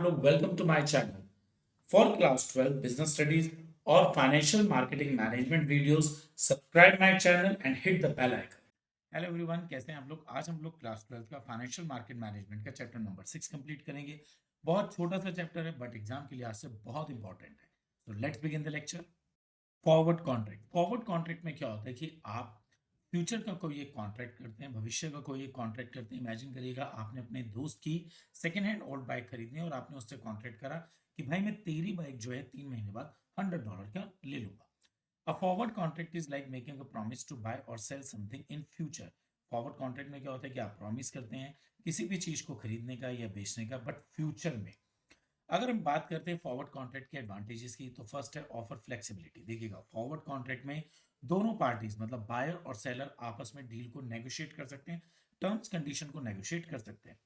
आप लोग welcome to my channel for class 12 business studies और financial marketing management videos. Subscribe my channel and hit the bell icon. Hello everyone, कैसे हैं आप लोग। आज हम लोग क्लास 12 का फाइनेंशियल मार्केट मैनेजमेंट का चैप्टर नंबर 6 कंप्लीट करेंगे। बहुत छोटा सा चैप्टर है बट एग्जाम के लिहाज से बहुत इंपॉर्टेंट है। तो let's begin the lecture. Forward contract में क्या होता है कि आप फ्यूचर का कोई एक कॉन्ट्रैक्ट करते हैं, भविष्य का कोई एक कॉन्ट्रैक्ट करते हैं। इमेजिन करिएगा आपने अपने दोस्त की सेकेंड हैंड ओल्ड बाइक खरीदनी है और आपने उससे कॉन्ट्रैक्ट करा कि भाई मैं तेरी बाइक जो है 3 महीने बाद $100 का ले लूंगा। A forward contract is like making a promise to buy और sell something in future. Forward contract में क्या होता है कि आप प्रॉमिस करते हैं किसी भी चीज को खरीदने का या बेचने का, बट फ्यूचर में। अगर हम बात करते हैं फॉरवर्ड कॉन्ट्रैक्ट के एडवांटेजेस की, तो फर्स्ट है ऑफर फ्लेक्सिबिलिटी। देखिएगा, फॉरवर्ड कॉन्ट्रैक्ट में दोनों पार्टीज मतलब बायर और सेलर आपस में डील को नेगोशिएट कर सकते हैं, टर्म्स कंडीशन को नेगोशिएट कर सकते हैं।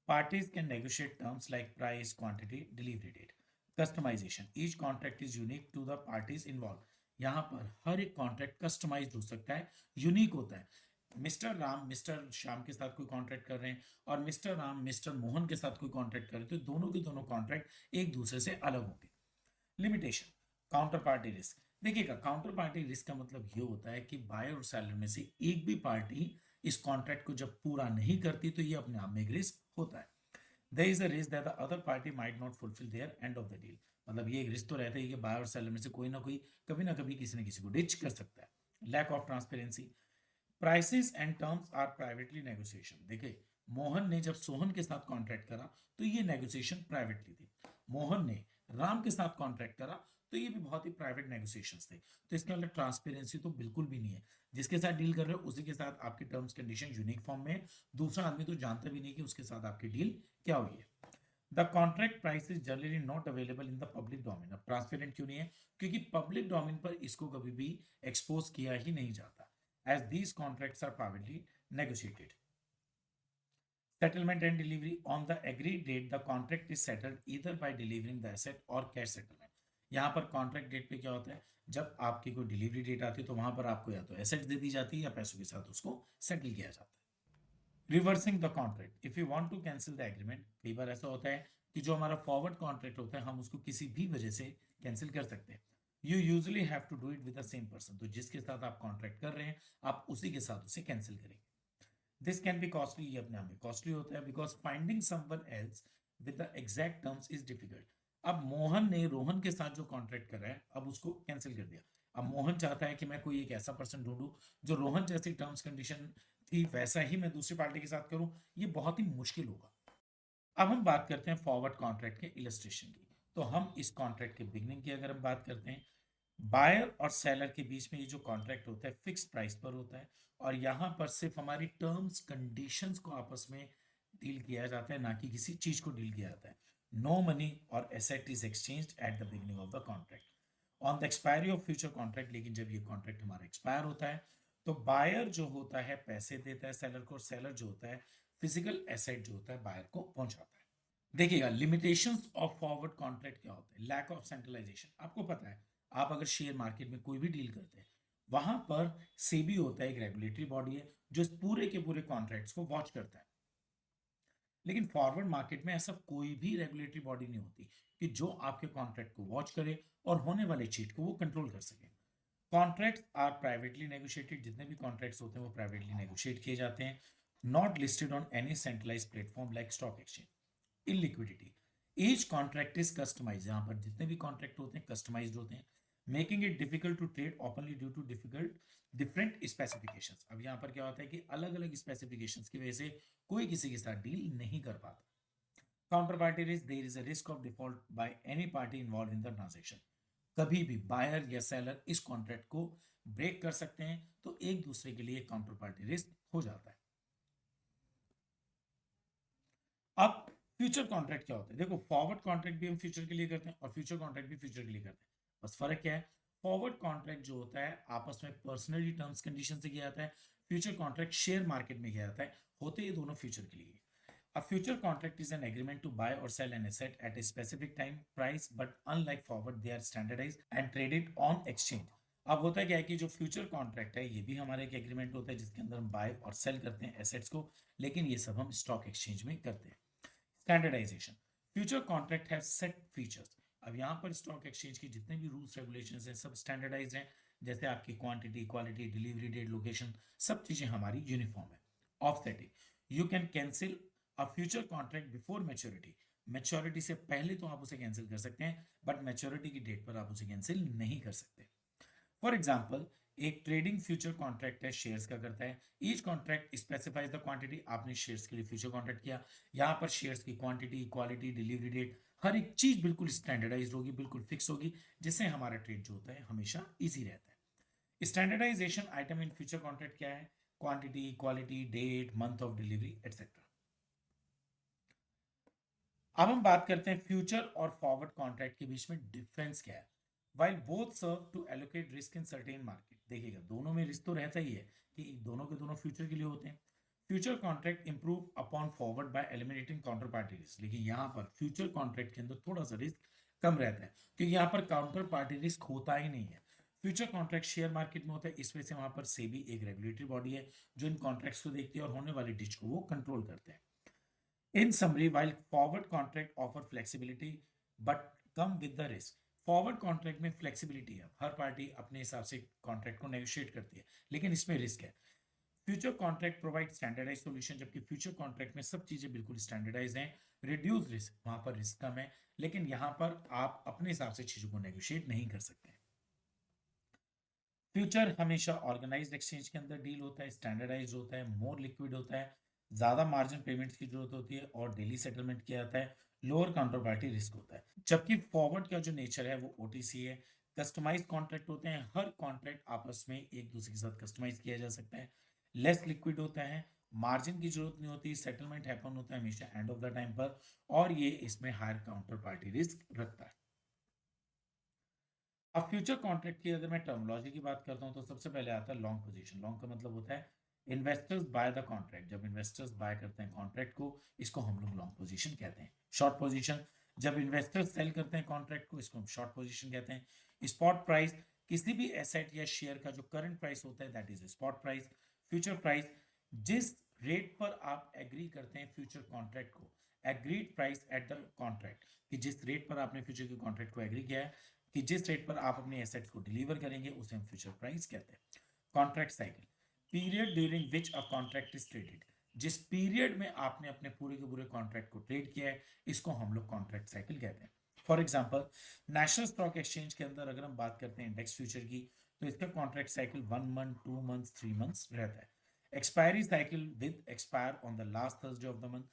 Parties can negotiate terms like price, quantity, delivery date. Customisation, each contract is unique to the parties involve. यहाँ पर हर एक कॉन्ट्रैक्ट कस्टमाइज हो सकता है, यूनिक होता है। मिस्टर राम मिस्टर श्याम के साथ कोई कॉन्ट्रैक्ट कर रहे हैं और मिस्टर राम मिस्टर मोहन के साथ कोई कॉन्ट्रैक्ट कर रहे हैं, तो दोनों के दोनों कॉन्ट्रैक्ट एक दूसरे से अलग होंगे। Limitation, counter party risk. देखिएगा, काउंटर पार्टी रिस्क का मतलब ये होता है कि बायर और सेलर में से एक भी पार्टी इस कॉन्ट्रैक्ट को जब पूरा नहीं करती तो ये अपने आप में एक रिस्क होता है। There is a risk that the other party might not fulfil their end of the deal. मतलब ये एक रिस्क तो रहता है कि बायर और सेलर में से कोई ना कोई कभी ना कभी किसी न किसी को डिच कर सकता है। Lack of transparency, prices and terms are privately negotiation. देखिए, मोहन ने जब सोहन के साथ कॉन्ट्रैक्ट करा तो ये नेगोशिएशन प्राइवेटली थी। मोहन ने राम के साथ कॉन्ट्रैक्ट करा तो ये भी बहुत ही प्राइवेट नेगोशिएशंस थे। तो इसके अंदर ट्रांसपेरेंसी तो बिल्कुल भी नहीं है। जिसके साथ डील कर रहे हो उसी के साथ आपके टर्म्स कंडीशन यूनिक फॉर्म में है। दूसरा आदमी तो जानता भी नहीं कि उसके साथ आपकी डील क्या हुई है। The contract price is generally not available in the public domain. अब ट्रांसपेरेंट क्यों नहीं है? क्योंकि पब्लिक डोमेन पर इसको कभी भी एक्सपोज किया ही नहीं जाता, as these contracts are privately negotiated. Settlement and delivery, on the agreed date the contract is settled either by delivering the asset or cash settlement. यहाँ पर कॉन्ट्रैक्ट डेट पे क्या होता है, जब आपकी कोई डिलीवरी डेट आती है तो वहां पर आपको या तो एसेट्स दे दी जाती है या पैसों के साथ उसको सेटल किया जाता है। Reversing the contract, if you want to cancel the agreement, कई बार ऐसा होता है कि जो हमारा फॉरवर्ड कॉन्ट्रैक्ट होता है हम उसको किसी भी वजह से कैंसिल कर सकते हैं। You usually have to do it with the same person. तो जिसके साथ आप कॉन्ट्रैक्ट कर रहे हैं आप उसी के साथ उसे कैंसिल करेंगे। दिस कैन बी कॉस्टली, ये अपने आप में कॉस्टली होता है, because finding someone else with the exact terms is difficult. अब मोहन ने रोहन के साथ जो कॉन्ट्रैक्ट करा है अब उसको कैंसिल कर दिया। अब मोहन चाहता है कि मैं कोई एक ऐसा पर्सन ढूंढूं जो रोहन जैसी टर्म्स कंडीशन थी वैसा ही मैं दूसरी पार्टी के साथ करूं, ये बहुत ही मुश्किल होगा। अब हम बात करते हैं फॉरवर्ड कॉन्ट्रैक्ट के इलस्ट्रेशन की। तो हम इस कॉन्ट्रैक्ट के बिगनिंग की अगर हम बात करते हैं, बायर और सेलर के बीच में ये जो कॉन्ट्रैक्ट होता है फिक्स प्राइस पर होता है और यहाँ पर सिर्फ हमारी टर्म्स कंडीशंस को आपस में डील किया जाता है, ना कि किसी चीज को डील किया जाता है। नो मनी और asset is exchanged at the beginning of the contract on the expiry of future contract. लेकिन जब ये कॉन्ट्रैक्ट हमारा एक्सपायर होता है तो बायर जो होता है पैसे देता है सेलर को, और सेलर जो होता है फिजिकल एसेट जो होता है बायर को पहुंचाता है। देखिएगा, लिमिटेशंस ऑफ फॉरवर्ड कॉन्ट्रैक्ट क्या होते हैं। लैक ऑफ सेंट्रलाइजेशन, आपको पता है आप अगर शेयर मार्केट में कोई भी डील करते हैं वहां पर सेबी होता है, एक रेगुलेटरी बॉडी है जो इस पूरे के पूरे कॉन्ट्रैक्ट्स को वॉच करता है। लेकिन फॉरवर्ड मार्केट में ऐसा कोई भी रेगुलेटरी बॉडी नहीं होती कि जो आपके कॉन्ट्रैक्ट को वॉच करे और होने वाले चीट को वो कंट्रोल कर सके। कॉन्ट्रैक्ट्स आर प्राइवेटली नेगोशिएटेड, जितने भी कॉन्ट्रैक्ट्स होते हैं वो प्राइवेटली नेगोशिएट किए जाते हैं। Not listed on any centralise platform like stock exchange. Illiquidity, each contract is customise. यहाँ पर जितने भी कॉन्ट्रैक्ट होते हैं कस्टमाइज्ड होते हैं, making it difficult to trade openly due to different specifications. अब यहाँ पर क्या होता है कि अलग अलग स्पेसिफिकेशंस की वजह से कोई किसी के साथ डील नहीं कर पाता। Counter party risk, there is a risk of default by any party involve in the transaction. कभी भी बायर या सेलर इस कॉन्ट्रैक्ट को ब्रेक कर सकते हैं, तो एक दूसरे के लिए काउंटर पार्टी रिस्क हो जाता है। अब फ्यूचर कॉन्ट्रैक्ट क्या होता है? देखो, फॉरवर्ड कॉन्ट्रैक्ट भी हम फ्यूचर के लिए करते हैं और फ्यूचर कॉन्ट्रैक्ट भी फ्यूचर के लिए करते हैं। बस फर्क क्या है, फॉरवर्ड कॉन्ट्रैक्ट जो होता है आपस में पर्सनली टर्म्स कंडीशन से किया जाता है, फ्यूचर कॉन्ट्रैक्ट शेयर मार्केट में किया जाता है। होते ये दोनों फ्यूचर के लिए। A future contract is an agreement to buy or sell an asset at a specific time, price, but unlike forward, they are standardized and traded on exchange. अब होता है क्या है कि जो फ्यूचर कॉन्ट्रैक्ट है ये भी हमारा एक एग्रीमेंट होता है जिसके अंदर हम बाय और सेल करते हैं एसेट्स को, लेकिन ये सब हम स्टॉक एक्सचेंज में करते हैं। Standardisation, future contract have set features. अब यहाँ पर स्टॉक एक्सचेंज के जितने भी रूल्स रेगुलेशंस हैं सब स्टैंडर्डाइज हैं। जैसे आपकी quantity, quality, delivery date, location, सब चीजें हमारी यूनिफॉर्म है। Offsetting, you can cancel a future contract before maturity. Maturity से पहले तो आप उसे कैंसिल कर सकते हैं, बट मैच्योरिटी की डेट पर आप उसे कैंसिल नहीं कर सकते। फॉर एग्जाम्पल, एक ट्रेडिंग फ्यूचर कॉन्ट्रैक्ट है, शेयर्स का करता है। Each contract specifies the quantity. आपने शेयर्स के लिए फ्यूचर कॉन्ट्रैक्ट किया, यहाँ पर शेयर्स की क्वांटिटी, क्वालिटी, डिलीवरी डेट, हर एक चीज बिल्कुल स्टैंडर्डाइज होगी, बिल्कुल फिक्स होगी, जिससे हमारा ट्रेड जो होता है हमेशा इजी रहता है। Standardisation item in future contract क्या है? Quantity, quality, date, month of delivery, etcetera. अब हम बात करते हैं फ्यूचर और फॉरवर्ड कॉन्ट्रैक्ट के बीच में डिफरेंस क्या है। While both serve to allocate risk in certain market, देखिएगा दोनों में रिस्क तो रहता ही है कि दोनों के दोनों फ्यूचर के लिए होते हैं। Future contract improve upon forward bye eliminating counter party risk, लेकिन यहाँ पर फ्यूचर कॉन्ट्रैक्ट के अंदर थोड़ा सा रिस्क कम रहता है, क्योंकि यहाँ पर काउंटर पार्टी रिस्क होता ही नहीं है। फ्यूचर कॉन्ट्रैक्ट शेयर मार्केट में होता है, इस वजह से वहां पर सेबी एक रेगुलेटरी बॉडी है जो इन कॉन्ट्रैक्ट्स को देखती है और होने वाली डिच को वो कंट्रोल करते हैं। In summary, while forward contract offer flexibility but come with the risk. Forward contract में फ्लेक्सिबिलिटी है, हर पार्टी अपने हिसाब से कॉन्ट्रैक्ट को नेगोशिएट करती है, लेकिन इसमें रिस्क है। Future contract provide standardise solution, जबकि फ्यूचर कॉन्ट्रैक्ट में सब चीजें बिल्कुल स्टैंडर्डाइज हैं। रिड्यूस रिस्क, वहां पर रिस्क कम है, लेकिन यहां पर आप अपने हिसाब से चीजों को नेगोशिएट नहीं कर सकते। फ्यूचर हमेशा ऑर्गेनाइज्ड एक्सचेंज के अंदर डील होता है, स्टैंडर्डाइज होता है, मोर लिक्विड होता है, ज्यादा मार्जिन पेमेंट्स की जरूरत होती है और डेली सेटलमेंट किया जाता है, लोअर काउंटर पार्टी रिस्क होता है। जबकि फॉरवर्ड का जो नेचर है वो ओटीसी है, कस्टमाइज कॉन्ट्रैक्ट होते हैं, हर कॉन्ट्रैक्ट आपस में एक दूसरे के साथ कस्टमाइज किया जा सकता है, लेस लिक्विड होता है, मार्जिन की जरूरत नहीं होती, सेटलमेंट हैपन होता है हमेशा एंड ऑफ द टाइम पर, और ये इसमें हायर काउंटर पार्टी रिस्क रखता है। अब फ्यूचर कॉन्ट्रैक्ट की अगर मैं टर्मोलॉजी की बात करता हूं तो सबसे पहले आता है लॉन्ग पोजीशन। लॉन्ग का मतलब होता है इन्वेस्टर्स बाय द कॉन्ट्रैक्ट, जब इन्वेस्टर्स बाय करते हैं कॉन्ट्रैक्ट को, इसको हम लोग लॉन्ग पोजीशन कहते हैं। शॉर्ट पोजीशन, जब इन्वेस्टर्स सेल करते हैं कॉन्ट्रैक्ट को, इसको हम शॉर्ट पोजीशन कहते हैं। स्पॉट प्राइस, किसी भी एसेट या शेयर का जो करंट प्राइस होता है that is spot price. Future price, जिस रेट पर आप एग्री करते हैं फ्यूचर कॉन्ट्रैक्ट को, agreed price at the contract, कि जिस रेट पर आपने फ्यूचर के कॉन्ट्रैक्ट को एग्री किया है, कि जिस रेट पर आप अपने एसेट्स को डिलीवर करेंगे, उसे हम फ्यूचर प्राइस कहते हैं। Contract cycle, period during which a contract is traded, जिस पीरियड में आपने अपने पूरे के पूरे कॉन्ट्रैक्ट को ट्रेड किया है, इसको हम लोग कॉन्ट्रैक्ट साइकिल कहते हैं। For example, national stock exchange के अंदर अगर हम बात करते हैं इंडेक्स फ्यूचर की, तो इसका contract cycle 1 month, 2 months, 3 months रहता है। Expiry cycle with expire on the last Thursday of the month,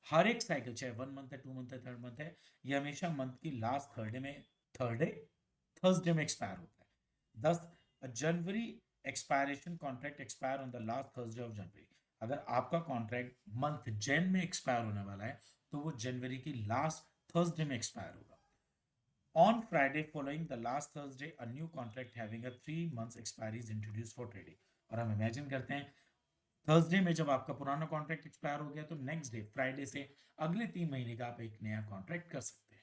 हर एक साइकिल चाहे 1 मंथ है, 2 मंथ है, 3rd मंथ है, ये हमेशा मंथ की लास्ट थर्सडे में एक्सपायर होता है। 10 जनवरी expiration contract expire on the last Thursday of January, अगर आपका कॉन्ट्रैक्ट मंथ जैन में एक्सपायर होने वाला है तो वो जनवरी की लास्ट थर्सडे में एक्सपायर होगा। On Friday following the last Thursday a new contract having a 3 months expiry is introduce for trading. और हम इमेजिन करते हैं थर्सडे में जब आपका पुराना कॉन्ट्रैक्ट एक्सपायर हो गया तो नेक्स्ट डे फ्राइडे से अगले 3 महीने का आप एक नया कॉन्ट्रैक्ट कर सकते हैं।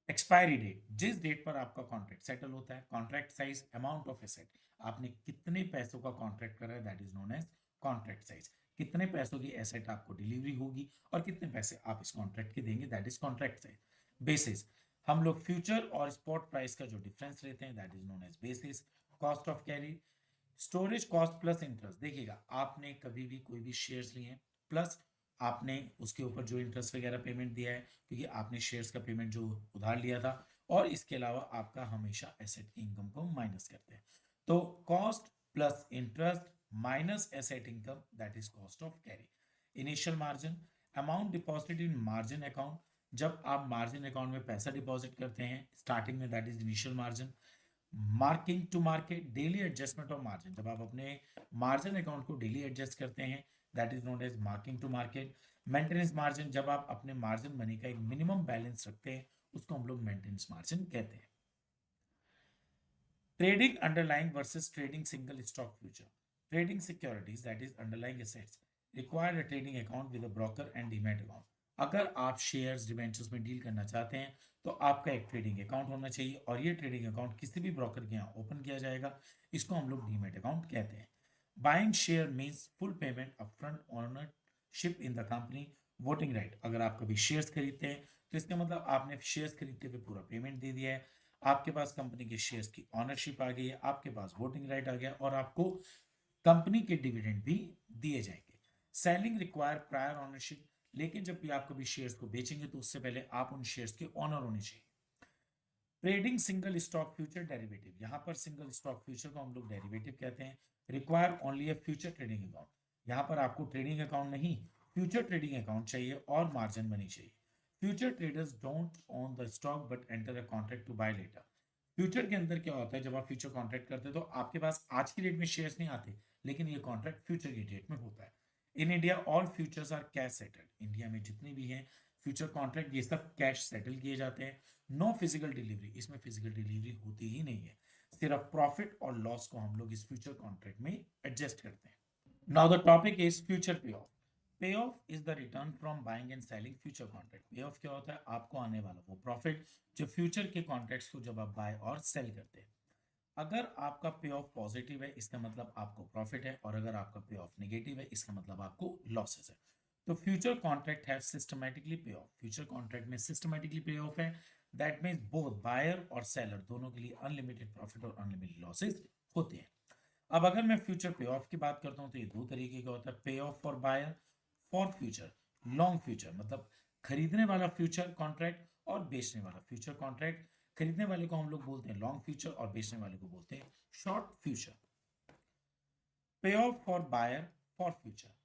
एक्सपायरी डेट, जिस डेट पर आपका कॉन्ट्रैक्ट सेटल होता है। Contract size, amount of asset, आपने कितने पैसों का कॉन्ट्रैक्ट करा है, that is known as contract size. कितने पैसों की एसेट आपको डिलीवरी होगी और कितने पैसे आप इस कॉन्ट्रैक्ट के देंगे, that is contract size. Basis, हम लोग फ्यूचर और स्पॉट प्राइस का जो डिफरेंस लेते हैं that is known as basis. Cost of carry, storage cost plus interest, देखिएगा आपने कभी भी कोई भी शेयर्स लिए हैं प्लस आपने उसके ऊपर जो इंटरेस्ट वगैरह पेमेंट दिया है, क्योंकि आपने शेयर्स का पेमेंट जो उधार लिया था, और इसके अलावा आपका हमेशा एसेट की इनकम को माइनस करते हैं। तो cost plus interest minus asset income, that is cost of carry. Initial margin, amount deposited in margin account, जब आप मार्जिन अकाउंट में पैसा डिपॉजिट करते हैं स्टार्टिंग में, that is initial margin. Marking to market, daily adjustment of margin, जब आप अपने मार्जिन अकाउंट को डेली एडजस्ट करते हैं that is known as marking to market. Maintenance margin, जब आप अपने मार्जिन मनी का एक मिनिमम बैलेंस रखते हैं उसको हम लोग मेंटेनेंस मार्जिन कहते हैं। Trading underlying versus trading single stock future, trading securities that is underlying assets require a trading account with a broker and demat account. अगर आप शेयर्स डिबेंचर्स में डील करना चाहते हैं तो आपका एक ट्रेडिंग अकाउंट होना चाहिए, और ये ट्रेडिंग अकाउंट किसी भी ब्रोकर के यहाँ ओपन किया जाएगा, इसको हम लोग डीमैट अकाउंट कहते हैं। Buying share means full payment upfront ownership in the company, voting right, अगर आप कभी शेयर्स खरीदते हैं तो इसका मतलब आपने शेयर्स खरीदते हुए पूरा पेमेंट दे दिया है, आपके पास कंपनी के शेयर्स की ऑनरशिप आ गई है, आपके पास वोटिंग राइट आ गया और आपको कंपनी के डिविडेंड भी दिए जाएंगे। सेलिंग रिक्वायर प्रायर ऑनरशिप, लेकिन जब भी आप कभी शेयर्स को बेचेंगे तो उससे पहले आप उन शेयर्स के ऑनर होने चाहिए। Trading single stock future derivative, यहां पर सिंगल स्टॉक फ्यूचर को हम लोग डेरिवेटिव कहते हैं। Require only a future trading account, यहां पर आपको ट्रेडिंग अकाउंट नहीं, फ्यूचर ट्रेडिंग अकाउंट चाहिए और मार्जिन मनी चाहिए। Future traders don't own the stock but enter a contract to buy later. Future के अंदर क्या होता है, जब आप फ्यूचर कॉन्ट्रैक्ट करते हैं तो आपके पास आज की डेट में शेयर्स नहीं आते, लेकिन ये कॉन्ट्रैक्ट फ्यूचर की डेट में होता है। In India all futures are cash settled, India में जितने भी हैं फ्यूचर कॉन्ट्रैक्ट ये सब कैश सेटल किए जाते हैं। नो फिजिकल डिलीवरी, इसमें फिजिकल डिलीवरी होती ही नहीं है, सिर्फ प्रॉफिट और लॉस को हम लोग इस फ्यूचर कॉन्ट्रैक्ट में एडजस्ट करते हैं। Now the topic is future pay of. पे of is the return from buying and selling future contract. पे ऑफ क्या होता है, आपको आने वाला वो प्रॉफिट जो फ्यूचर के कॉन्ट्रैक्ट्स को जब आप बाय और सेल करते हैं। अगर आपका पे ऑफ पॉजिटिव है इसका मतलब आपको प्रॉफिट है, और अगर आपका पे ऑफ नेगेटिव है इसका मतलब आपको लॉसेस है। तो फ्यूचर कॉन्ट्रैक्ट हैव सिस्टमैटिकली पे ऑफ, फ्यूचर कॉन्ट्रैक्ट में सिस्टमैटिकली पे ऑफ है। दैट मीन्स बोथ बायर और सेलर दोनों के लिए अनलिमिटेड प्रॉफिट और अनलिमिटेड लॉसेस होते हैं। अब अगर मैं फ्यूचर पे ऑफ की बात करता हूं तो ये दो तरीके का होता है, pay off for buyer for future long future, मतलब खरीदने वाला फ्यूचर कॉन्ट्रैक्ट और बेचने वाला फ्यूचर कॉन्ट्रैक्ट। खरीदने वाले को हम लोग बोलते हैं लॉन्ग फ्यूचर और बेचने वाले को बोलते हैं short future. Pay off for buyer for future,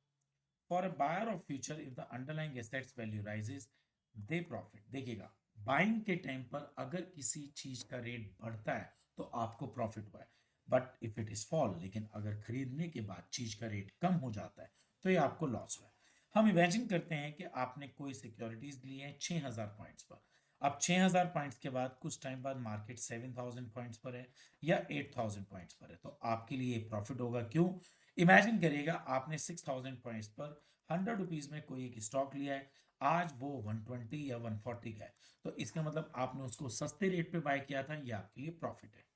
for a buyer of future if the underlying assets value rises they profit. देखिएगा, बाइंग के टाइम पर अगर किसी चीज का रेट बढ़ता है तो आपको प्रॉफिट हुआ है, but if it is fall, लेकिन अगर खरीदने के बाद चीज का रेट कम हो जाता है तो ये आपको लॉस हुआ है। हम इमेजिन करते हैं कि आपने कोई सिक्योरिटीज ली है 6000 पॉइंट्स पर। अब 6000 पॉइंट्स के बाद कुछ टाइम बाद मार्केट 7000 पॉइंट्स पर है या 8000 पॉइंट्स पर है, तो आपके लिए प्रॉफिट होगा। क्यों? इमेजिन करिएगा आपने 6000 पॉइंट्स पर 100 रुपीज में कोई एक स्टॉक लिया है, आज वो 120 या 140 का है, तो इसका मतलब आपने उसको सस्ते रेट पे बाय किया था, ये आपके लिए प्रॉफिट है।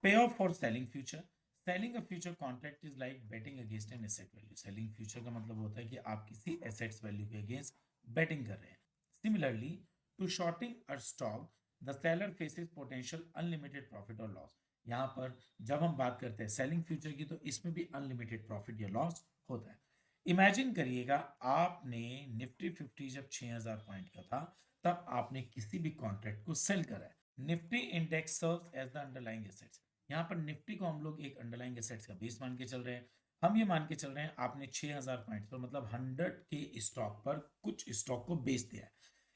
Pay off for selling future, selling a future contract is like betting against an asset value. Selling future का मतलब होता है कि आप किसी एसेट्स वैल्यू के अगेंस्ट बेटिंग कर रहे हैं। Similarly to shorting a stock the seller faces potential unlimited profit और लॉस। यहाँ पर जब हम बात करते हैं सेलिंग फ्यूचर की तो इसमें भी अनलिमिटेड प्रॉफिट या लॉस होता है। इमेजिन करिएगा आपने निफ्टी 50 जब 6000 पॉइंट का था तब आपने किसी भी कॉन्ट्रैक्ट को सेल करा है। Nifty index serves as the underlying assets, यहाँ पर निफ्टी को हम लोग एक अंडरलाइंग एसेट्स का बेस मान के चल रहे हैं। हम ये मान के चल रहे हैं आपने 6000 पॉइंट पर मतलब 100 के स्टॉक पर कुछ स्टॉक को बेच दिया है।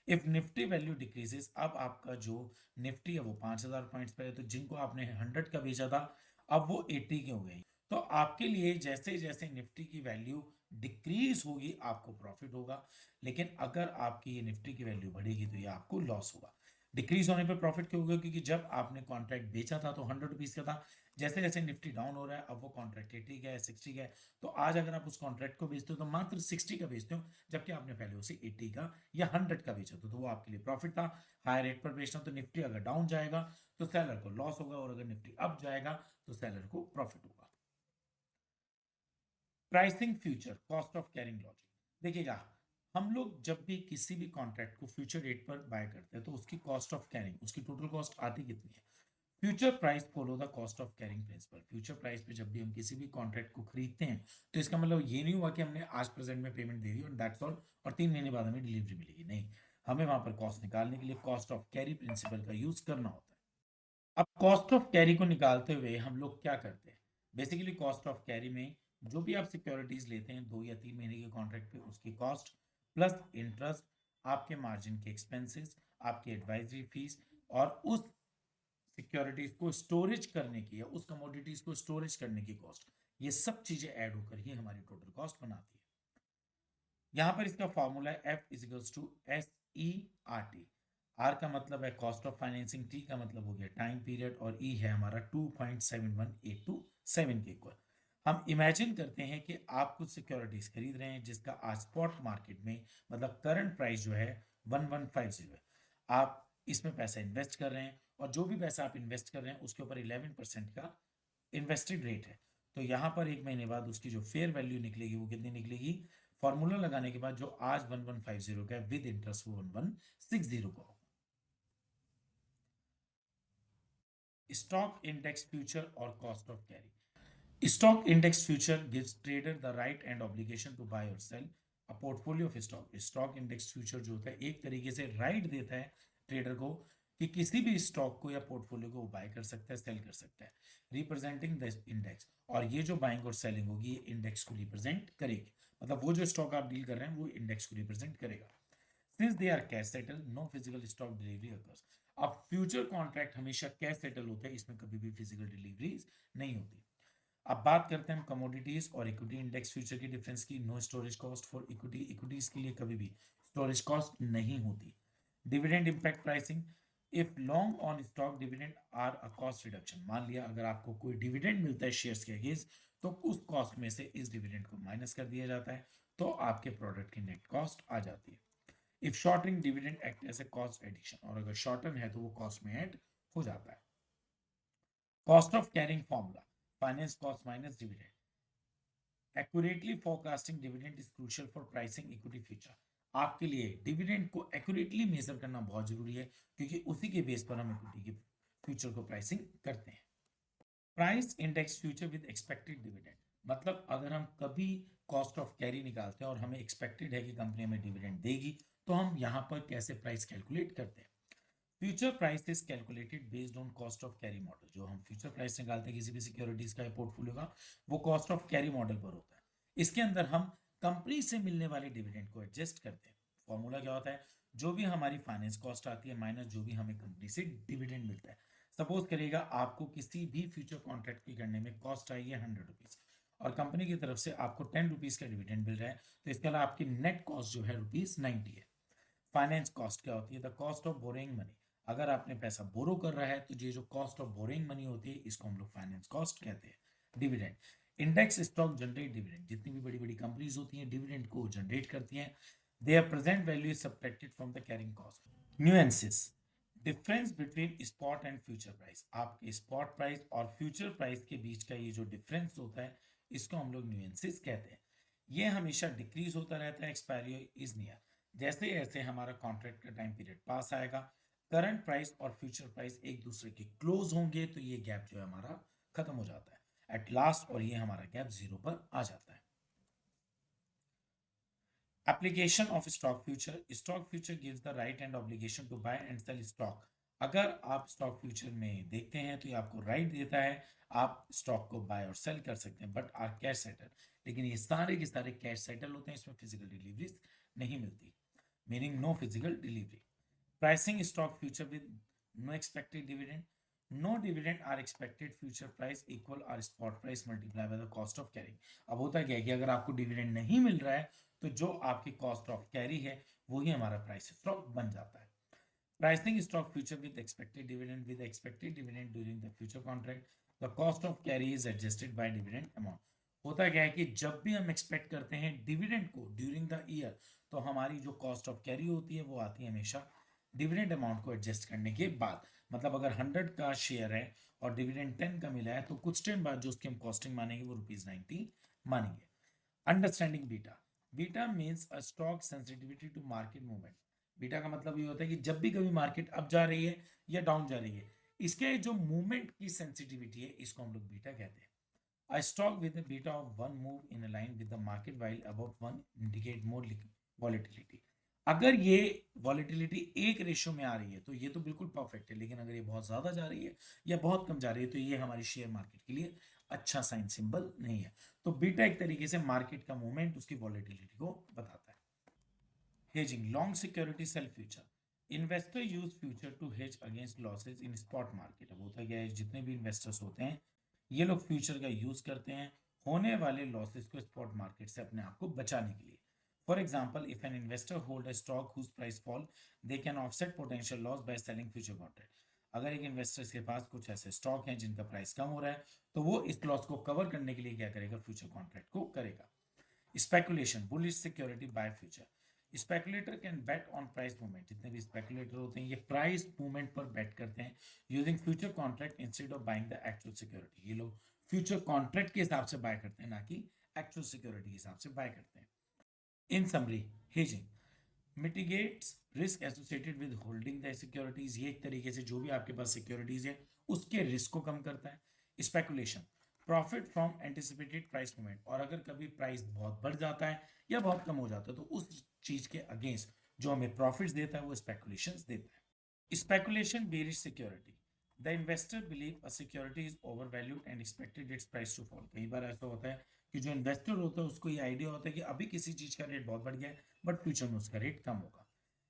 इफ निफ्टी वैल्यू डिक्रीजेस, अब आपका जो निफ्टी है वो 5000 पॉइंट्स पर है, तो जिनको आपने 100 का बेचा था अब वो 80 के हो गए। तो आपके लिए जैसे जैसे निफ्टी की वैल्यू डिक्रीज होगी आपको प्रॉफिट होगा, लेकिन अगर आपकी ये निफ्टी की वैल्यू बढ़ेगी तो ये आपको लॉस होगा। डिक्रीज होने पे प्रॉफिट क्यों होगा? क्योंकि जब आपने कॉन्ट्रैक्ट बेचा था तो 100 रुपीज का था, जैसे जैसे निफ्टी डाउन हो रहा है अब वो कॉन्ट्रैक्ट 80 का है, 60 का है, तो आज अगर आप उस कॉन्ट्रैक्ट को बेचते हो तो मात्र 60 का बेचते हो, जबकि आपने पहले उसे 80 का या 100 का बेचा तो वो आपके लिए प्रॉफिट था। हाई रेट पर बेचना, तो निफ्टी अगर डाउन जाएगा तो सेलर को लॉस होगा, और अगर निफ्टी अप जाएगा तो सेलर को प्रॉफिट होगा। Pricing future cost of carrying logic, देखिएगा हम लोग जब भी किसी भी कॉन्ट्रैक्ट को फ्यूचर रेट पर बाय करते हैं तो उसकी कॉस्ट ऑफ कैरिंग, उसकी टोटल कॉस्ट आती कितनी है? Future price follow the cost of carrying principle. Future price पे जब भी हम किसी भी कॉन्ट्रैक्ट को खरीदते हैं तो इसका मतलब ये नहीं हुआ कि हमने आज प्रेजेंट में पेमेंट दे दी और दैट्स ऑल और 3 महीने बाद हमें डिलीवरी मिलेगी, नहीं, हमें वहां पर कॉस्ट निकालने के लिए कॉस्ट ऑफ कैरी प्रिंसिपल का यूज करना होता है। अब कॉस्ट ऑफ कैरी को निकालते हुए हम लोग क्या करते हैं? बेसिकली कॉस्ट ऑफ कैरी में जो भी आप सिक्योरिटीज लेते हैं 2 या 3 महीने के कॉन्ट्रैक्ट पे उसकी कॉस्ट प्लस इंटरेस्ट, आपके मार्जिन के एक्सपेंसेस, आपकी एडवाइजरी फीस, और उस सिक्योरिटीज को स्टोरेज करने की या उस कमोडिटीज को स्टोरेज करने की कॉस्ट, ये सब चीजें ऐड होकर ही हमारी टोटल कॉस्ट बनाती है। यहां पर इसका फॉर्मूला है F equals to SERT। R का मतलब है कॉस्ट ऑफ फाइनेंसिंग, टी का मतलब हो गया टाइम पीरियड, और ई है हमारा 2.71827 के इक्वल। हम इमेजिन करते हैं कि आप कुछ सिक्योरिटीज खरीद रहे हैं जिसका आज स्पॉट मार्केट में मतलब करंट प्राइस जो है 1150 है। आप इसमें पैसा इन्वेस्ट कर रहे हैं और जो भी पैसा आप इन्वेस्ट कर रहे हैं उसके ऊपर 11% का इन्वेस्टेड रेट है। तो यहाँ पर 1 महीने बाद उसकी जो फेयर वैल्यू निकलेगी वो कितनी निकलेगी? फॉर्मूला लगाने के बाद जो आज 1150 का है विद इंटरेस्ट वो 1160 का होगा। स्टॉक इंडेक्स फ्यूचर और cost of carry. Stock index future gives trader the right and obligation to buy और sell a portfolio of stock. Stock index future जो होता है एक तरीके से राइट देता है ट्रेडर को कि किसी भी स्टॉक को या पोर्टफोलियो को बाय कर सकता है, सेल कर सकता है, रिप्रेजेंटिंग द इंडेक्स। और ये जो बाइंग और सेलिंग होगी ये इंडेक्स को रिप्रेजेंट करेगी, मतलब वो जो स्टॉक आप डील कर रहे हैं वो इंडेक्स को रिप्रेजेंट करेगा। Since they are cash settle no physical stock delivery occurs. अब फ्यूचर कॉन्ट्रैक्ट हमेशा कैश सेटल होते हैं, इसमें कभी भी फिजिकल डिलीवरीज नहीं होती। अब बात करते हैं हम कमोडिटीज और इक्विटी इंडेक्स फ्यूचर की डिफरेंस की। No storage cost for equity, equities के लिए कभी भी स्टोरेज कॉस्ट नहीं होती। Dividend impact pricing, if long on stock dividend are a cost reduction. मान लिया अगर आपको कोई डिविडेंड मिलता है शेयर्स के अगेंस्ट, तो उस कॉस्ट में से इस डिविडेंड को माइनस कर दिया जाता है, तो आपके प्रोडक्ट की नेट कॉस्ट आ जाती है। If shorting dividend act as a cost addition, और अगर शॉर्टन है तो वो कॉस्ट में ऐड हो जाता है। Cost of carrying formula, finance cost minus dividend. Accurately forecasting dividend is crucial for pricing equity future. आपके लिए डिविडेंड को एक्यूरेटली मेजर करना बहुत जरूरी है, क्योंकि उसी के बेस पर हम इक्विटी के फ्यूचर को प्राइसिंग करते हैं। Price index future with expected dividend, मतलब अगर हम कभी कॉस्ट ऑफ कैरी निकालते हैं और हमें एक्सपेक्टेड है कि कंपनी हमें डिविडेंड देगी, तो हम यहाँ पर कैसे प्राइस कैलकुलेट करते हैं। Future price is calculated based on cost of carry model. जो हम फ्यूचर प्राइस निकालते हैं किसी भी सिक्योरिटीज का या पोर्टफोलियो का, वो कॉस्ट ऑफ कैरी मॉडल पर होता है। इसके अंदर हम कंपनी से मिलने वाले डिविडेंड को एडजस्ट करते हैं। फॉर्मूला क्या होता है, जो भी हमारी फाइनेंस कॉस्ट आती है माइनस जो भी हमें कंपनी से डिविडेंड मिलता है। सपोज करेगा आपको किसी भी फ्यूचर कॉन्ट्रैक्ट की करने में कॉस्ट आई है 100 रुपीज, और कंपनी की तरफ से आपको 10 रुपीज का डिविडेंड मिल रहा है, तो इसके अलावा आपकी नेट कॉस्ट जो है ₹90 है। फाइनेंस कॉस्ट क्या होती है, the cost of borrowing money. अगर आपने पैसा बोरो कर रहा है तो ये जो कॉस्ट ऑफ बोरोइंग मनी होती है इसको हम लोग फाइनेंस कॉस्ट कहते हैं। Dividend index stock generate dividend, जितनी भी बड़ी बड़ी कंपनीज होती हैं डिविडेंड को जनरेट करती हैं। There present value is subtracted from the carrying cost. Nuances, difference between spot and future price. आपके स्पॉट प्राइस और फ्यूचर प्राइस के बीच का ये जो डिफरेंस होता है इसको हम लोग न्यूएंसेस कहते हैं। ये हमेशा डिक्रीज होता रहता है, एक्सपायरी इज नियर। जैसे जैसे हमारा कॉन्ट्रैक्ट का टाइम पीरियड पास आएगा, करंट प्राइस और फ्यूचर प्राइस एक दूसरे के क्लोज होंगे, तो ये गैप जो है हमारा खत्म हो जाता है एट लास्ट, और ये हमारा गैप जीरो पर आ जाता है। Application of stock future, stock future gives the right and obligation to buy and sell stock. अगर आप स्टॉक फ्यूचर में देखते हैं तो ये आपको राइट देता है, आप स्टॉक को बाय और सेल कर सकते हैं, बट आर कैश सेटल। लेकिन ये सारे के सारे कैश सेटल होते हैं, इसमें फिजिकल डिलीवरीज नहीं मिलती, meaning no physical delivery. Pricing stock future with no expected dividend. No dividend are expected. Future price equal or spot price multiplied by the cost of carry. अब होता क्या है कि अगर आपको डिविडेंड नहीं मिल रहा है तो जो आपकी कॉस्ट ऑफ कैरी है वही हमारा प्राइस स्टॉक बन जाता है। Pricing stock future with expected dividend, with expected dividend during the future contract the cost of carry is adjusted by dividend amount. होता क्या है कि जब भी हम एक्सपेक्ट करते हैं डिविडेंड को ड्यूरिंग द ईयर, तो हमारी जो कॉस्ट ऑफ कैरी होती है वो आती है हमेशा डिविडेंड अमाउंट को एडजस्ट करने के बाद। मतलब अगर 100 का शेयर है और डिविडेंड 10 का मिला है, तो कुछ टाइम बाद जो उसकी हम कॉस्टिंग मानेंगे वो ₹90 मानेंगे। Understanding beta, beta means a stock sensitivity to market movement. Beta का मतलब ये होता है कि जब भी कभी मार्केट अप जा रही है या डाउन जा रही है, इसके जो मूवमेंट की सेंसिटिविटी है इसको हम लोग बीटा कहते हैं। A stock with a beta of one move in a line with the market while above one indicate more volatility. अगर ये वॉलिटिलिटी एक रेशियो में आ रही है तो ये तो बिल्कुल परफेक्ट है, लेकिन अगर ये बहुत ज्यादा जा रही है या बहुत कम जा रही है तो ये हमारी शेयर मार्केट के लिए अच्छा साइन सिंबल नहीं है। तो बीटा एक तरीके से मार्केट का मूवमेंट उसकी वॉलिटिलिटी को बताता है। Hedging, long security sell future. Investor use future to hedge against losses in spot market. अब होता क्या है, जितने भी इन्वेस्टर्स होते हैं ये लोग फ्यूचर का यूज करते हैं होने वाले लॉसेस को स्पॉट मार्केट से अपने आप को बचाने के लिए। For example, if an investor hold a stock whose price fall, they can offset potential loss by selling future contract. अगर एक इन्वेस्टर के पास कुछ ऐसे स्टॉक हैं जिनका प्राइस कम हो रहा है, तो वो इस लॉस को कवर करने के लिए क्या करेगा, फ्यूचर कॉन्ट्रैक्ट को करेगा। Speculation, bullish security bye future. Speculator can bet on price movement. जितने भी स्पेकुलेटर होते हैं ये प्राइस मूवमेंट पर बेट करते हैं using future contract instead of buying the actual security. ये लोग फ्यूचर कॉन्ट्रैक्ट के हिसाब से बाय करते हैं, ना कि एक्चुअल सिक्योरिटी के हिसाब से बाय करते हैं। इन summary, hedging mitigates risk associated with holding the securities, ये एक तरीके से जो भी आपके पास सिक्योरिटीज है उसके रिस्क को कम करता है। Speculation, profit from anticipated price movement, और अगर कभी प्राइस बहुत बढ़ जाता है या बहुत कम हो जाता है तो उस चीज के अगेंस्ट जो हमें प्रॉफिट्स देता है वो स्पेकुलेशंस देता है। Speculation bearish security, the investor believe a security is overvalued and expected its price to fall. कई बार ऐसा होता है कि जो इन्वेस्टर होता है उसको ये आइडिया होता है कि अभी किसी चीज का रेट बहुत बढ़ गया है बट फ्यूचर में उसका रेट कम होगा।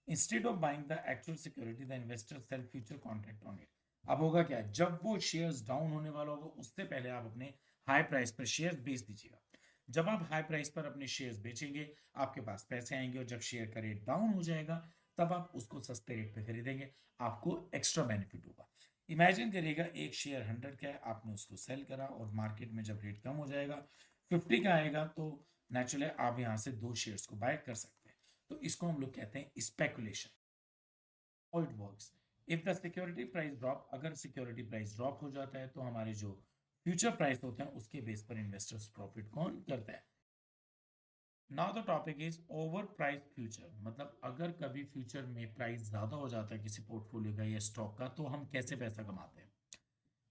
Instead of buying the actual security the investor sell future contract on it. अब होगा क्या, जब वो शेयर्स डाउन होने वाला होगा उससे पहले आप अपने हाई प्राइस पर शेयर बेच दीजिएगा। जब आप हाई प्राइस पर अपने शेयर्स बेचेंगे आपके पास पैसे आएंगे, और जब शेयर का रेट डाउन हो जाएगा तब आप उसको सस्ते रेट पे खरीदेंगे, आपको एक्स्ट्रा बेनिफिट होगा। इमेजिन करिएगा एक शेयर 100 का है, आपने उसको सेल करा और मार्केट में जब रेट कम हो जाएगा 50 का आएगा तो नेचुरली आप यहाँ से 2 शेयर्स को बाय कर सकते हैं। तो इसको हम लोग कहते हैं speculation. How it works, if the security price drop, अगर सिक्योरिटी प्राइस ड्रॉप हो जाता है तो हमारे जो फ्यूचर प्राइस होते हैं उसके बेस पर इन्वेस्टर्स प्रॉफिट कौन करता है। Now the topic is over price future, मतलब अगर कभी फ्यूचर में प्राइस ज्यादा हो जाता है किसी पोर्टफोलियो का या स्टॉक का तो हम कैसे पैसा कमाते हैं।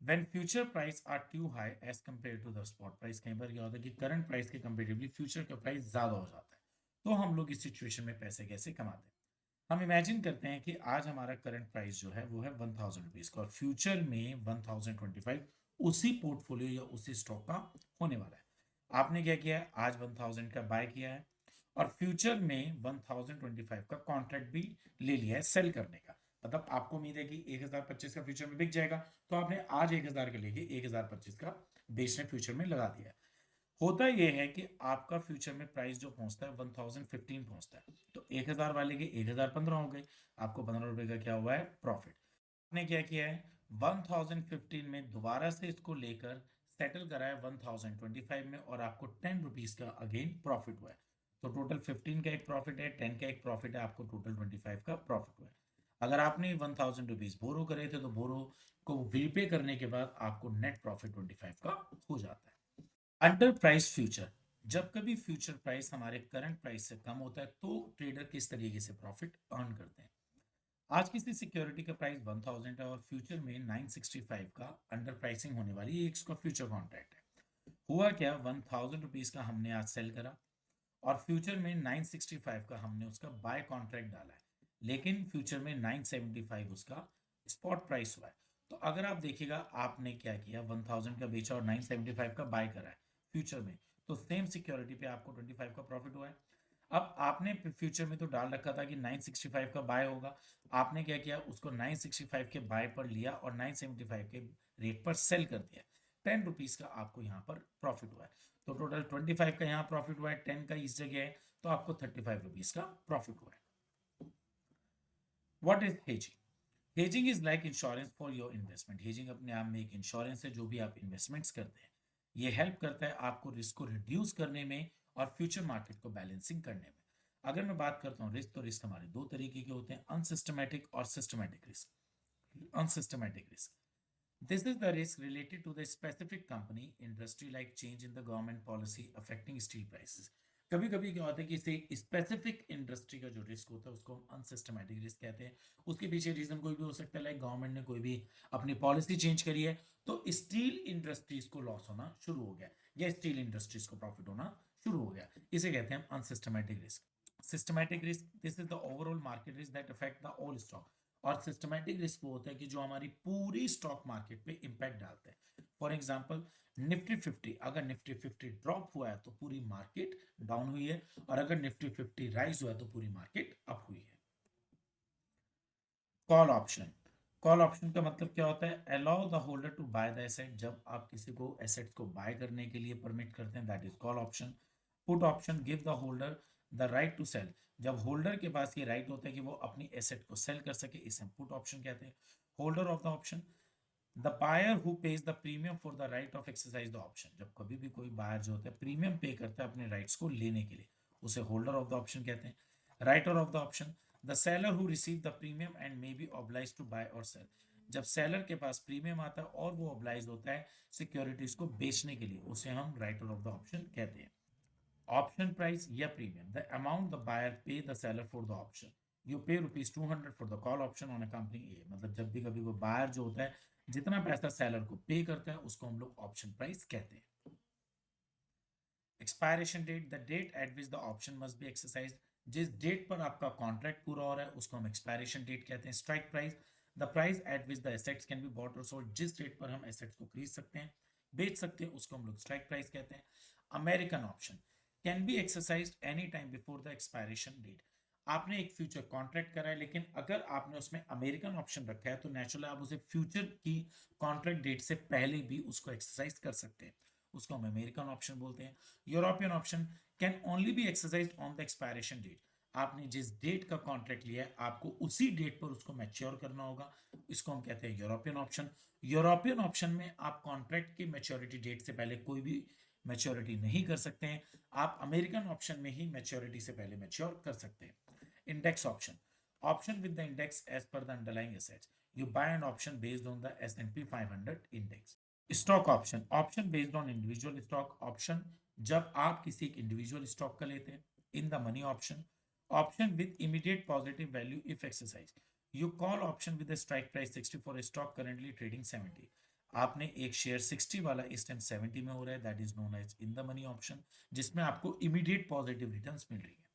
When future price are too high as compared to the spot price, कई बार क्या होता है कि करंट प्राइस के कंपेरेटिवली फ्यूचर का प्राइस ज्यादा हो जाता है, तो हम लोग इस सिचुएशन में पैसे कैसे कमाते हैं। हम इमेजिन करते हैं कि आज हमारा करंट प्राइस जो है वो है 1000 रुपीज का और फ्यूचर में 1025 उसी पोर्टफोलियो या उसी स्टॉक का होने वाला है। आपने क्या किया है, आज 1000 का बाय किया है और फ्यूचर में 1025 का कॉन्ट्रैक्ट भी ले लिया है सेल करने का। मतलब आपको उम्मीद है कि 1025 का फ्यूचर में बिक जाएगा, तो आपने आज 1000 का लेके 1025 का बेचने फ्यूचर में लगा दिया है। होता यह है कि आपका फ्यूचर में प्राइस जो पहुंचता है 1015 पहुंचता है, तो 1000 वाले के 1015 हो गए, आपको 15 रुपए का क्या हुआ है, प्रॉफिट। आपने क्या किया है, 1015 में दोबारा से इसको लेकर सेटल करा है 1025 में और आपको 10 रुपीज का अगेन प्रॉफिट हुआ है। तो टोटल 15 का एक प्रॉफिट है, 10 का एक प्रॉफिट है, आपको टोटल 25 का प्रॉफिट हुआ है। अगर आपने 1000 रुपीज बोरो करे थे तो बोरो को रीपे करने के बाद आपको नेट प्रॉफिट 25 का हो जाता है। अंडर प्राइस फ्यूचर, जब कभी फ्यूचर प्राइस हमारे करंट प्राइस से कम होता है तो ट्रेडर किस तरीके से प्रॉफिट अर्न करते हैं। आज किसी सिक्योरिटी का प्राइस 1000 है और फ्यूचर में 965 का अंडर प्राइसिंग होने वाली एक इसका फ्यूचर कॉन्ट्रैक्ट है। हुआ क्या, 1000 रुपीज का हमने आज सेल करा और फ्यूचर में 965 का हमने उसका बाय कॉन्ट्रैक्ट डाला है, लेकिन फ्यूचर में 975 उसका स्पॉट प्राइस हुआ है। तो अगर आप देखिएगा आपने क्या किया, 1000 का बेचा और 975 का बाय करा है फ्यूचर में, तो सेम सिक्योरिटी पे आपको 25 का प्रॉफिट हुआ है। अब आपने फ्यूचर में तो डाल रखा था कि 965 का बाय होगा, आपने क्या किया, उसको 965 के बाय पर लिया और 975 के रेट पर सेल कर दिया। 10 रुपीज का आपको यहाँ पर प्रॉफिट हुआ है। तो टोटल 25 का यहाँ प्रॉफिट हुआ है, 10 का इस जगह है, तो आपको 35 रुपीज का प्रॉफिट हुआ है। What is hedging, hedging is like insurance for your investment. Hedging अपने आप में एक इंश्योरेंस है जो भी आप इन्वेस्टमेंट्स करते हैं। ये हेल्प करता है आपको रिस्क को रिड्यूस करने में और फ्यूचर मार्केट को बैलेंसिंग करने में। अगर मैं बात करता हूँ रिस्क, तो रिस्क हमारे दो तरीके के होते हैं, अनसिस्टमैटिक और systematic risk. Unsystematic risk, this is the risk related to the specific company industry like change in the government policy affecting steel prices। कभी कभी क्या होता है कि इसे स्पेसिफिक इंडस्ट्री का जो रिस्क होता है उसको हम अनसिस्टमैटिक रिस्क कहते हैं। उसके पीछे रीजन कोई भी हो सकता है, लाइक गवर्नमेंट ने कोई भी अपनी पॉलिसी चेंज करी है तो स्टील इंडस्ट्रीज को लॉस होना शुरू हो गया या स्टील इंडस्ट्रीज को प्रॉफिट होना शुरू हो गया, इसे कहते हैं unsystematic risk. Systematic risk, this is the overall market risk that affect the all stock. और सिस्टमैटिक रिस्क वो होता है कि जो हमारी पूरी स्टॉक मार्केट पे इंपैक्ट डालता है। फॉर एग्जांपल निफ्टी 50, अगर निफ्टी 50 ड्रॉप हुआ है तो पूरी मार्केट डाउन हुई है, और अगर निफ्टी 50 राइज हुआ है तो पूरी मार्केट अप हुई है। कॉल ऑप्शन, कॉल ऑप्शन का मतलब क्या होता है, allow the holder to buy the asset. जब आप किसी को एसेट्स को बाय करने के लिए परमिट करते हैं, that is call option. Put option, give the holder the right to sell. जब होल्डर के पास ये राइट होता है कि वो अपनी एसेट को सेल कर सके, इसे हम पुट ऑप्शन कहते हैं। Holder of the option, the buyer who pays the premium for the right of exercise the option. जब कभी भी कोई बायर जो होता है प्रीमियम पे करता है अपने राइट्स को लेने के लिए, उसे होल्डर ऑफ द ऑप्शन कहते हैं। Writer of the option, the seller who receive the premium and may be oblige to buy और सेल। जब सेलर के पास प्रीमियम आता है और वो ऑब्लाइज होता है सिक्योरिटीज को बेचने के लिए, उसे हम राइटर ऑफ द ऑप्शन कहते हैं। ऑप्शन प्राइस या premium, the amount the buyer pay the seller for the option, you pay ₹200 for the call option on a company A. मतलब जब भी कभी वो बायर जो होता है जितना पैसा सेलर को पे करता है उसको हम लोग ऑप्शन प्राइस कहते हैं। Expiration date, the date at which the option must be exercise, जिस डेट पर आपका कॉन्ट्रैक्ट पूरा हो रहा है उसको हम एक्सपायरेशन डेट कहते हैं। Strike price, the price at which the assets can be bought और सोल्ड, जिस रेट पर हम एसेट्स को खरीद सकते हैं बेच सकते हैं उसको हम लोग स्ट्राइक प्राइस कहते हैं। American option can be exercised any time before the expiration date, आपने एक फ्यूचर कॉन्ट्रैक्ट करा है लेकिन अगर आपने उसमें अमेरिकन ऑप्शन रखा है तो नेचुरली आप उसे फ्यूचर की कॉन्ट्रैक्ट डेट से पहले भी उसको एक्सरसाइज कर सकते हैं, उसको हम अमेरिकन ऑप्शन बोलते हैं। European option can only be exercise on the expiration date, आपने जिस डेट का कॉन्ट्रैक्ट लिया है आपको उसी डेट पर उसको मैच्योर करना होगा, इसको हम कहते हैं यूरोपियन ऑप्शन। यूरोपियन ऑप्शन में आप कॉन्ट्रैक्ट की मैच्योरिटी डेट से पहले कोई भी मैच्योरिटी नहीं कर सकते हैं, आप अमेरिकन ऑप्शन में ही मैच्योरिटी से पहले मैच्योर कर सकते हैं। Index option, option with the index as per the underlying assets, you buy an option based on the S&P 500 index। Stock option, option based on individual stock option, जब आप किसी एक इंडिविजुअल स्टॉक का लेते हैं। इन the money option, option with immediate positive value if exercise, you call option with strike price 60 for stock currently trading 70, आपने एक share 60 वाला इस टाइम 70 में हो रहा है, that is known as in the money option, जिसमें आपको इमीडिएट पॉजिटिव रिटर्न्स मिल रही है।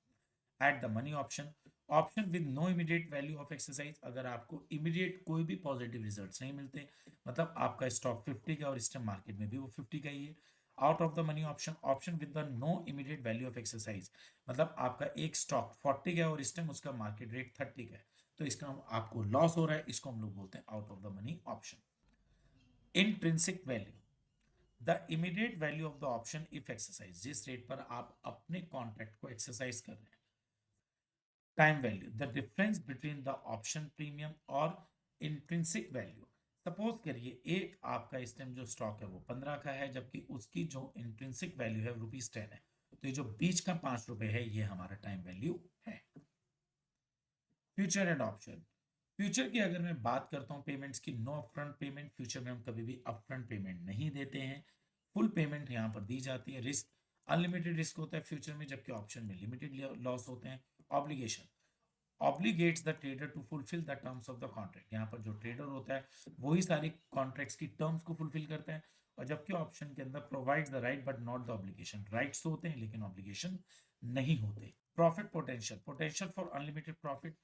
At the money option, option with no immediate value of exercise, अगर आपको इमीडिएट कोई भी पॉजिटिव रिजल्ट्स नहीं मिलते, मतलब आपका स्टॉक 50 का और इस टाइम मार्केट में भी वो 50 का ही है। Out of the money option, option with the no immediate value of exercise, मतलब आपका एक स्टॉक 40 का है और इस टाइम उसका मार्केट रेट 30 का है, तो इसका आपको लॉस हो रहा है, इसको हम लोग बोलते हैं out of the money option. Intrinsic value, the immediate value of the option if exercise, जिस रेट पर आप अपने कॉन्ट्रैक्ट को एक्सरसाइज कर रहे हैं। Time value, the difference between the option premium और इंट्रिंसिक वैल्यू, सपोज करिए एक आपका इस टाइम जो स्टॉक है वो 15 का है जबकि उसकी जो इंट्रिंसिक वैल्यू है ₹10 है, तो ये जो बीच का ₹5 है ये हमारा टाइम वैल्यू है। फ्यूचर एंड ऑप्शन, फ्यूचर की अगर मैं बात करता हूँ पेमेंट्स की, नो अपफ्रंट पेमेंट, फ्यूचर में हम कभी भी अपफ्रंट पेमेंट नहीं देते हैं, फुल पेमेंट यहाँ पर दी जाती है। रिस्क, अनलिमिटेड रिस्क होता है फ्यूचर में जबकि ऑप्शन में लिमिटेड लॉस होते हैं। Obligation, obligates the trader to fulfil the terms of the contract, यहाँ पर जो ट्रेडर होता है वही सारी कॉन्ट्रैक्ट्स की टर्म्स को फुलफिल करता है, और जबकि ऑप्शन के अंदर provides the right but not the obligation, rights होते हैं लेकिन ऑब्लिगेशन नहीं होते। Profit potential, potential for unlimited profit,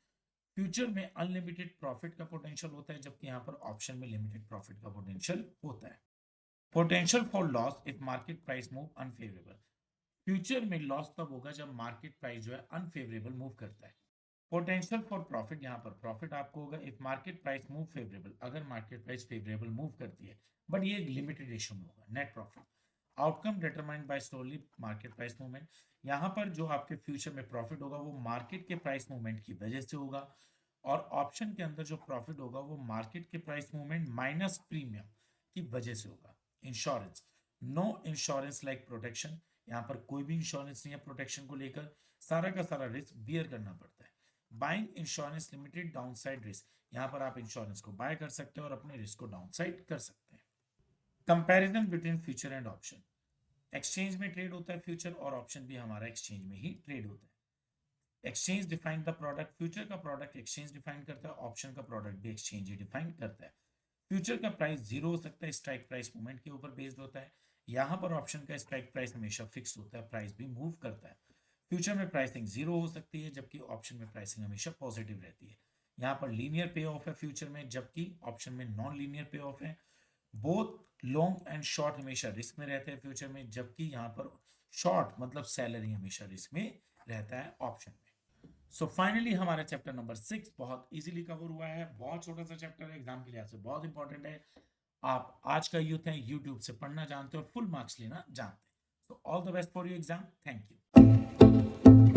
future में अनलिमिटेड प्रॉफिट का पोटेंशियल होता है जबकि यहाँ पर ऑप्शन में लिमिटेड प्रॉफिट का पोटेंशियल होता है। Potential for loss if market price move unfavourable, future में लॉस तब होगा जब मार्केट प्राइस जो है अनफेवरेबल मूव करता है। पोटेंशियल फॉर प्रॉफिट, यहाँ पर प्रॉफिट आपको होगा if market price move favourable, अगर मार्केट प्राइस फेवरेबल मूव करती है, बट ये एक लिमिटेड रेशियो में होगा। Net profit, outcome determined by solely market price movement, यहाँ पर जो आपके फ्यूचर में प्रॉफिट होगा वो मार्केट के प्राइस मूवमेंट की वजह से होगा, और ऑप्शन के अंदर जो प्रॉफिट होगा वो मार्केट के प्राइस मूवमेंट माइनस प्रीमियम की वजह से होगा। Insurance, no insurance like protection, यहाँ पर कोई भी इंश्योरेंस नहीं है प्रोटेक्शन को लेकर, सारा का सारा रिस्क बियर करना पड़ता है। Buying insurance limited downside risk, यहाँ पर आप इंश्योरेंस को बाय कर सकते हैं और अपने रिस्क को डाउनसाइड कर सकते हैं। Comparison between future and option, exchange में ट्रेड होता है फ्यूचर और ऑप्शन भी हमारा एक्सचेंज में ही ट्रेड होता है। Exchange define the product, future का प्रोडक्ट एक्सचेंज डिफाइन करता है, ऑप्शन का प्रोडक्ट भी एक्सचेंज ही डिफाइन करता है। फ्यूचर का प्राइस जीरो हो सकता है, स्ट्राइक प्राइस मूवमेंट के ऊपर बेस्ड होता है, यहाँ पर ऑप्शन का स्ट्राइक प्राइस हमेशा फिक्स होता है, प्राइस भी मूव करता है। फ्यूचर में प्राइसिंग जीरो हो सकती है जबकि ऑप्शन में प्राइसिंग हमेशा पॉजिटिव रहती है। यहाँ पर लीनियर पे ऑफ है फ्यूचर में जबकि ऑप्शन में नॉन लीनियर पे ऑफ है। बोथ लॉन्ग एंड शॉर्ट हमेशा रिस्क में रहते हैं फ्यूचर में, जबकि यहाँ पर शॉर्ट मतलब सैलरी हमेशा रिस्क में रहता है ऑप्शन में। सो फाइनली हमारा चैप्टर नंबर 6 बहुत इजीली कवर हुआ है, बहुत छोटा सा चैप्टर है, एग्जाम के लिहाज से बहुत इंपॉर्टेंट है। आप आज का यूथ है, यूट्यूब से पढ़ना जानते हो और फुल मार्क्स लेना जानते हैं। So all the best for your exam, thank you.